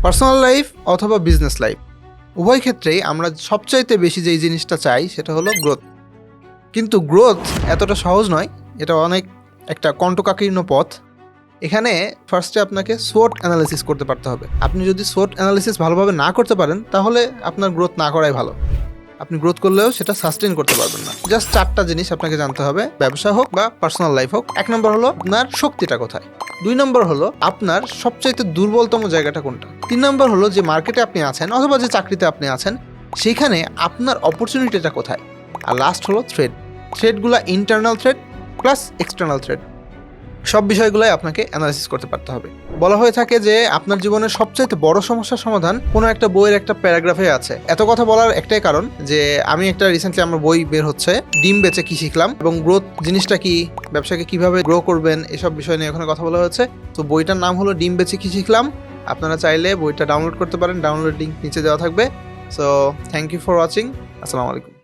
Personal life অথবা business life উভয় ক্ষেত্রেই আমরা সবচাইতে বেশি যেই জিনিসটা চাই সেটা হলো গ্রোথ। কিন্তু গ্রোথ এতটা সহজ নয়, এটা অনেক একটা কণ্টকাকীর্ণ পথ। এখানে ফার্স্টে আপনাকে সোট অ্যানালিসিস করতে পারতে হবে। আপনি যদি সোট অ্যানালিসিস ভালোভাবে না করতে পারেন তাহলে আপনার গ্রোথ না করাই ভালো। আপনি গ্রোথ করলেও সেটা সাস্টেন করতে পারবেন না। জাস্ট 4টা জিনিস আপনাকে জানতে হবে, ব্যবসা হোক বা পার্সোনাল লাইফ হোক। 1 নম্বর হলো আপনার শক্তিটা কোথায়, 2 নম্বর হলো আপনার সবচাইতে দুর্বলতম জায়গাটা কোনটা, 3 নম্বর হলো যে মার্কেটে আপনি আছেন অথবা যে চাকরিতে আপনি আছেন সেখানে আপনার অপরচুনিটিটা কোথায়, আর লাস্ট হলো থ্রেডগুলো internal thread plus external thread. সব বিষয়গুলোই আপনাকে অ্যানালাইসিস করতে পারতে হবে। বলা হয়ে থাকে যে আপনার জীবনের সবচাইতে বড় সমস্যার সমাধান কোনো একটা বইয়ের একটা প্যারাগ্রাফে আছে। এত কথা বলার একটাই কারণ যে আমি একটা রিসেন্টলি আমার বই বের হচ্ছে, ডিম বেচে কি শিখলাম এবং গ্রোথ জিনিসটা কি, ব্যবসাকে কিভাবে গ্রো করবেন, এসব বিষয় নিয়ে ওখানে কথা বলা হয়েছে। তো বইটার নাম হলো ডিম বেচে কি শিখলাম। আপনারা চাইলে বইটা ডাউনলোড করতে পারেন, ডাউনলোড লিঙ্ক নিচে দেওয়া থাকবে। So thank you for watching. আসসালামু আলাইকুম।